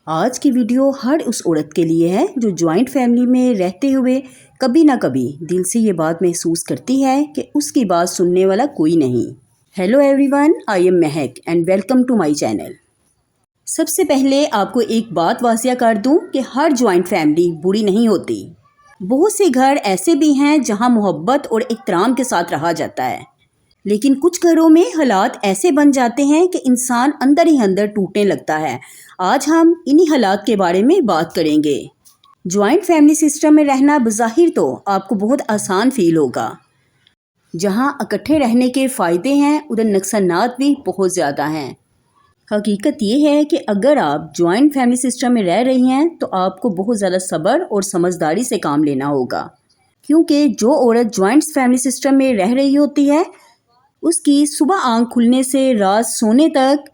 آج کی ویڈیو ہر اس عورت کے لیے ہے جو جوائنٹ فیملی میں رہتے ہوئے کبھی نہ کبھی دل سے یہ بات محسوس کرتی ہے کہ اس کی بات سننے والا کوئی نہیں۔ Hello everyone, I am Mehak and welcome to my channel. سب سے پہلے آپ کو ایک بات واضح کر دوں کہ ہر جوائنٹ فیملی بری نہیں ہوتی۔ بہت سے گھر ایسے بھی ہیں جہاں محبت اور احترام کے ساتھ رہا جاتا ہے، لیکن کچھ گھروں میں حالات ایسے بن جاتے ہیں کہ انسان اندر ہی اندر ٹوٹنے لگتا ہے۔ آج ہم انہی حالات کے بارے میں بات کریں گے۔ جوائنٹ فیملی سسٹم میں رہنا بظاہر تو آپ کو بہت آسان فیل ہوگا۔ جہاں اکٹھے رہنے کے فائدے ہیں، ادھر نقصانات بھی بہت زیادہ ہیں۔ حقیقت یہ ہے کہ اگر آپ جوائنٹ فیملی سسٹم میں رہ رہی ہیں تو آپ کو بہت زیادہ صبر اور سمجھداری سے کام لینا ہوگا، کیونکہ جو عورت جوائنٹ فیملی سسٹم میں رہ رہی ہوتی ہے اس کی صبح آنکھ کھلنے سے رات سونے تک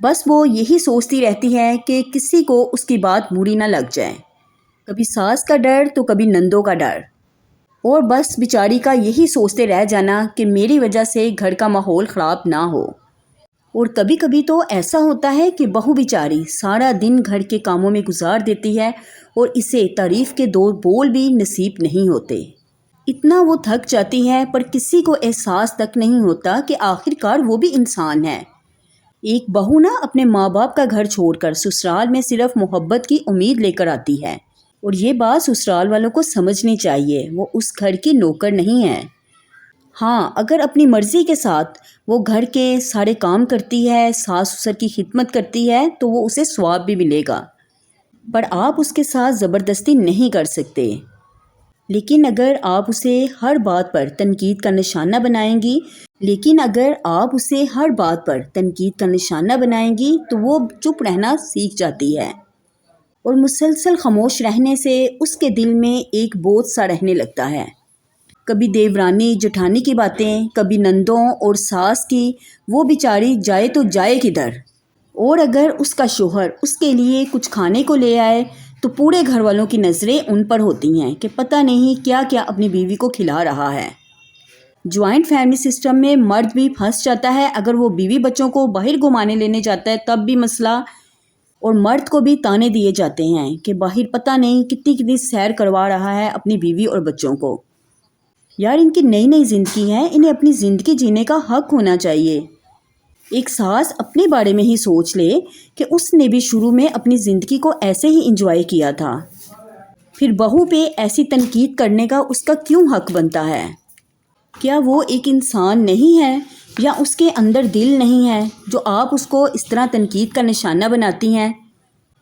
بس وہ یہی سوچتی رہتی ہے کہ کسی کو اس کی بات بری نہ لگ جائے۔ کبھی ساس کا ڈر تو کبھی نندوں کا ڈر، اور بس بیچاری کا یہی سوچتے رہ جانا کہ میری وجہ سے گھر کا ماحول خراب نہ ہو۔ اور کبھی کبھی تو ایسا ہوتا ہے کہ بہو بیچاری سارا دن گھر کے کاموں میں گزار دیتی ہے اور اسے تعریف کے دو بول بھی نصیب نہیں ہوتے۔ اتنا وہ تھک جاتی ہے پر کسی کو احساس تک نہیں ہوتا کہ آخر کار وہ بھی انسان ہے۔ ایک بہو نہ اپنے ماں باپ کا گھر چھوڑ کر سسرال میں صرف محبت کی امید لے کر آتی ہے، اور یہ بات سسرال والوں کو سمجھنی چاہیے۔ وہ اس گھر کی نوکر نہیں ہے۔ ہاں، اگر اپنی مرضی کے ساتھ وہ گھر کے سارے کام کرتی ہے، ساس سسر کی خدمت کرتی ہے تو وہ اسے ثواب بھی ملے گا، پر آپ اس کے ساتھ زبردستی نہیں کر سکتے۔ لیکن اگر آپ اسے ہر بات پر تنقید کا نشانہ بنائیں گی تو وہ چپ رہنا سیکھ جاتی ہے، اور مسلسل خاموش رہنے سے اس کے دل میں ایک بوجھ سا رہنے لگتا ہے۔ کبھی دیورانی جٹھانی کی باتیں، کبھی نندوں اور ساس کی، وہ بیچاری جائے تو جائے کدھر؟ اور اگر اس کا شوہر اس کے لیے کچھ کھانے کو لے آئے تو پورے گھر والوں کی نظریں ان پر ہوتی ہیں کہ پتہ نہیں کیا کیا اپنی بیوی کو کھلا رہا ہے۔ جوائنٹ فیملی سسٹم میں مرد بھی پھنس جاتا ہے۔ اگر وہ بیوی بچوں کو باہر گھمانے لینے جاتا ہے تب بھی مسئلہ، اور مرد کو بھی تانے دیے جاتے ہیں کہ باہر پتہ نہیں کتنی سیر کروا رہا ہے اپنی بیوی اور بچوں کو۔ یار، ان کی نئی نئی زندگی ہے، انہیں اپنی زندگی جینے کا حق ہونا چاہیے۔ ایک ساس اپنے بارے میں ہی سوچ لے کہ اس نے بھی شروع میں اپنی زندگی کو ایسے ہی انجوائے کیا تھا، پھر بہو پہ ایسی تنقید کرنے کا اس کا کیوں حق بنتا ہے؟ کیا وہ ایک انسان نہیں ہے، یا اس کے اندر دل نہیں ہے جو آپ اس کو اس طرح تنقید کا نشانہ بناتی ہیں؟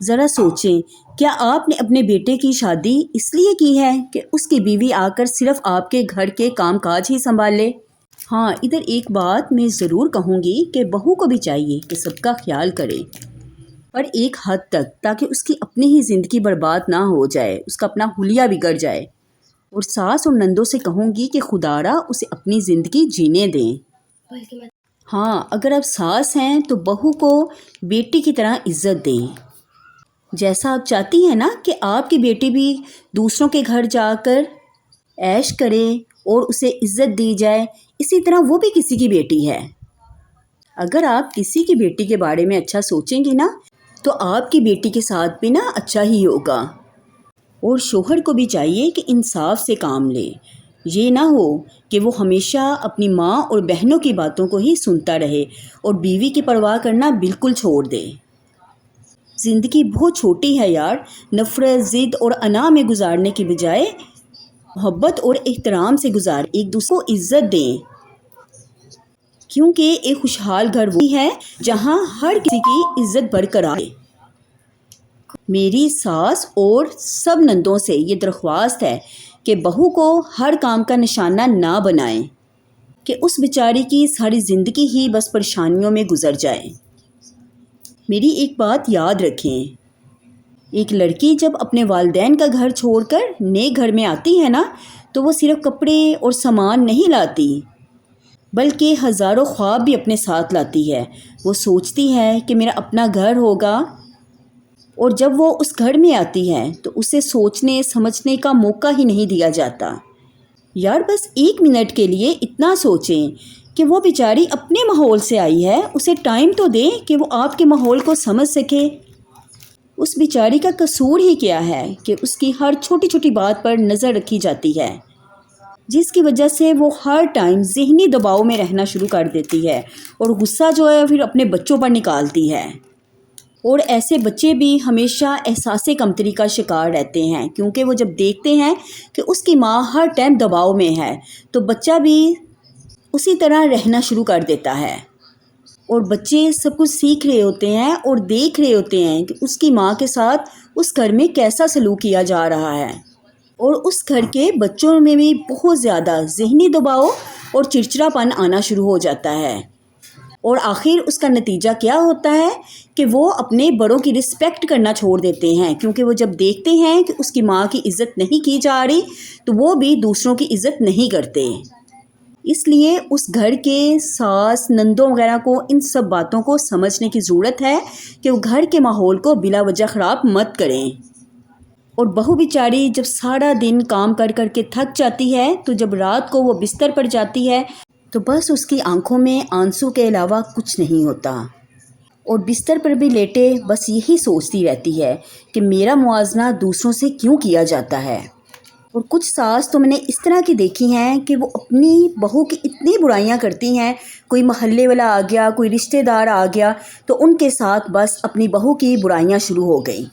ذرا سوچیں، کیا آپ نے اپنے بیٹے کی شادی اس لیے کی ہے کہ اس کی بیوی آ کر صرف آپ کے گھر کے کام کاج ہی سنبھال لے؟ ہاں، ادھر ایک بات میں ضرور کہوں گی کہ بہو کو بھی چاہیے کہ سب کا خیال کرے، پر ایک حد تک، تاکہ اس کی اپنی ہی زندگی برباد نہ ہو جائے، اس کا اپنا حلیہ بگڑ جائے۔ اور ساس اور نندوں سے کہوں گی کہ خدا را اسے اپنی زندگی جینے دیں۔ ہاں، اگر آپ ساس ہیں تو بہو کو بیٹی کی طرح عزت دیں۔ جیسا آپ چاہتی ہیں نا کہ آپ کی بیٹی بھی دوسروں کے گھر جا کر عیش کرے اور اسے عزت دی جائے، اسی طرح وہ بھی کسی کی بیٹی ہے۔ اگر آپ کسی کی بیٹی کے بارے میں اچھا سوچیں گی نا تو آپ کی بیٹی کے ساتھ بھی نا اچھا ہی ہوگا۔ اور شوہر کو بھی چاہیے کہ انصاف سے کام لے، یہ نہ ہو کہ وہ ہمیشہ اپنی ماں اور بہنوں کی باتوں کو ہی سنتا رہے اور بیوی کی پرواہ کرنا بالکل چھوڑ دے۔ زندگی بہت چھوٹی ہے یار، نفرت، ضد اور انا میں گزارنے کی بجائے محبت اور احترام سے گزاریں، ایک دوسرے کو عزت دیں، کیونکہ ایک خوشحال گھر وہی ہے جہاں ہر کسی کی عزت برقرار ہے۔ میری ساس اور سب نندوں سے یہ درخواست ہے کہ بہو کو ہر کام کا نشانہ نہ بنائیں کہ اس بیچاری کی ساری زندگی ہی بس پریشانیوں میں گزر جائے۔ میری ایک بات یاد رکھیں، ایک لڑکی جب اپنے والدین کا گھر چھوڑ کر نئے گھر میں آتی ہے نا تو وہ صرف کپڑے اور سامان نہیں لاتی بلکہ ہزاروں خواب بھی اپنے ساتھ لاتی ہے۔ وہ سوچتی ہے کہ میرا اپنا گھر ہوگا، اور جب وہ اس گھر میں آتی ہے تو اسے سوچنے سمجھنے کا موقع ہی نہیں دیا جاتا۔ یار، بس ایک منٹ کے لیے اتنا سوچیں کہ وہ بیچاری اپنے ماحول سے آئی ہے، اسے ٹائم تو دیں کہ وہ آپ کے ماحول کو سمجھ سکے۔ اس بیچاری کا قصور ہی کیا ہے کہ اس کی ہر چھوٹی چھوٹی بات پر نظر رکھی جاتی ہے، جس کی وجہ سے وہ ہر ٹائم ذہنی دباؤ میں رہنا شروع کر دیتی ہے اور غصہ جو ہے پھر اپنے بچوں پر نکالتی ہے۔ اور ایسے بچے بھی ہمیشہ احساس کمتری کا شکار رہتے ہیں، کیونکہ وہ جب دیکھتے ہیں کہ اس کی ماں ہر ٹائم دباؤ میں ہے تو بچہ بھی اسی طرح رہنا شروع کر دیتا ہے۔ اور بچے سب کچھ سیکھ رہے ہوتے ہیں اور دیکھ رہے ہوتے ہیں کہ اس کی ماں کے ساتھ اس گھر میں کیسا سلوک کیا جا رہا ہے، اور اس گھر کے بچوں میں بھی بہت زیادہ ذہنی دباؤ اور چڑچڑاپن آنا شروع ہو جاتا ہے۔ اور آخر اس کا نتیجہ کیا ہوتا ہے کہ وہ اپنے بڑوں کی رسپیکٹ کرنا چھوڑ دیتے ہیں، کیونکہ وہ جب دیکھتے ہیں کہ اس کی ماں کی عزت نہیں کی جا رہی تو وہ بھی دوسروں کی عزت نہیں کرتے۔ اس لیے اس گھر کے ساس نندوں وغیرہ کو ان سب باتوں کو سمجھنے کی ضرورت ہے کہ وہ گھر کے ماحول کو بلا وجہ خراب مت کریں۔ اور بہو بیچاری جب سارا دن کام کر کر کے تھک جاتی ہے تو جب رات کو وہ بستر پر جاتی ہے تو بس اس کی آنکھوں میں آنسو کے علاوہ کچھ نہیں ہوتا، اور بستر پر بھی لیٹے بس یہی سوچتی رہتی ہے کہ میرا موازنہ دوسروں سے کیوں کیا جاتا ہے۔ اور کچھ ساس تو میں نے اس طرح کی دیکھی ہیں کہ وہ اپنی بہو کی اتنی برائیاں کرتی ہیں، کوئی محلے والا آ گیا، کوئی رشتہ دار آ گیا تو ان کے ساتھ بس اپنی بہو کی برائیاں شروع ہو گئیں۔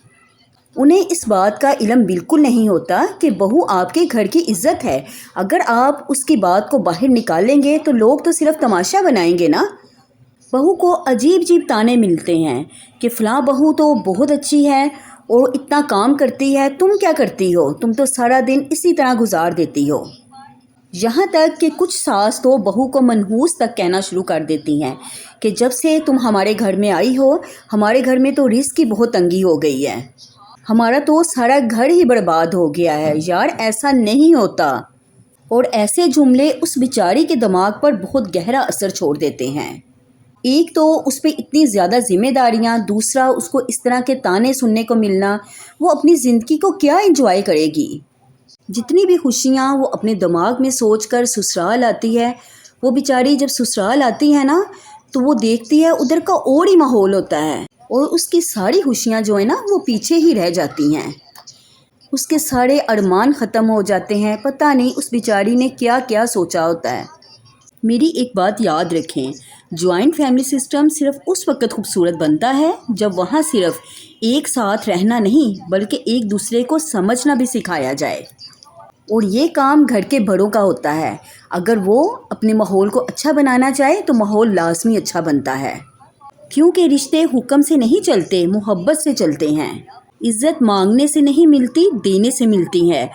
انہیں اس بات کا علم بالکل نہیں ہوتا کہ بہو آپ کے گھر کی عزت ہے، اگر آپ اس کی بات کو باہر نکالیں گے تو لوگ تو صرف تماشا بنائیں گے نا۔ بہو کو عجیب عجیب تانے ملتے ہیں کہ فلاں بہو تو بہت اچھی ہے اور اتنا کام کرتی ہے، تم کیا کرتی ہو، تم تو سارا دن اسی طرح گزار دیتی ہو۔ یہاں تک کہ کچھ ساس تو بہو کو منحوس تک کہنا شروع کر دیتی ہیں کہ جب سے تم ہمارے گھر میں آئی ہو ہمارے گھر میں تو رزق کی بہت تنگی ہو گئی ہے، ہمارا تو سارا گھر ہی برباد ہو گیا ہے۔ یار ایسا نہیں ہوتا۔ اور ایسے جملے اس بیچاری کے دماغ پر بہت گہرا اثر چھوڑ دیتے ہیں۔ ایک تو اس پہ اتنی زیادہ ذمہ داریاں، دوسرا اس کو اس طرح کے تانے سننے کو ملنا، وہ اپنی زندگی کو کیا انجوائے کرے گی؟ جتنی بھی خوشیاں وہ اپنے دماغ میں سوچ کر سسرال آتی ہے، وہ بیچاری جب سسرال آتی ہے نا تو وہ دیکھتی ہے ادھر کا اور ہی ماحول ہوتا ہے، اور اس کی ساری خوشیاں جو ہیں نا وہ پیچھے ہی رہ جاتی ہیں، اس کے سارے ارمان ختم ہو جاتے ہیں۔ پتہ نہیں اس بیچاری نے کیا کیا سوچا ہوتا ہے۔ میری ایک بات یاد رکھیں، جوائنٹ فیملی سسٹم صرف اس وقت خوبصورت بنتا ہے جب وہاں صرف ایک ساتھ رہنا نہیں بلکہ ایک دوسرے کو سمجھنا بھی سکھایا جائے، اور یہ کام گھر کے بڑوں کا ہوتا ہے۔ اگر وہ اپنے ماحول کو اچھا بنانا چاہے تو ماحول لازمی اچھا بنتا ہے، کیونکہ رشتے حکم سے نہیں چلتے، محبت سے چلتے ہیں۔ عزت مانگنے سے نہیں ملتی، دینے سے ملتی ہے۔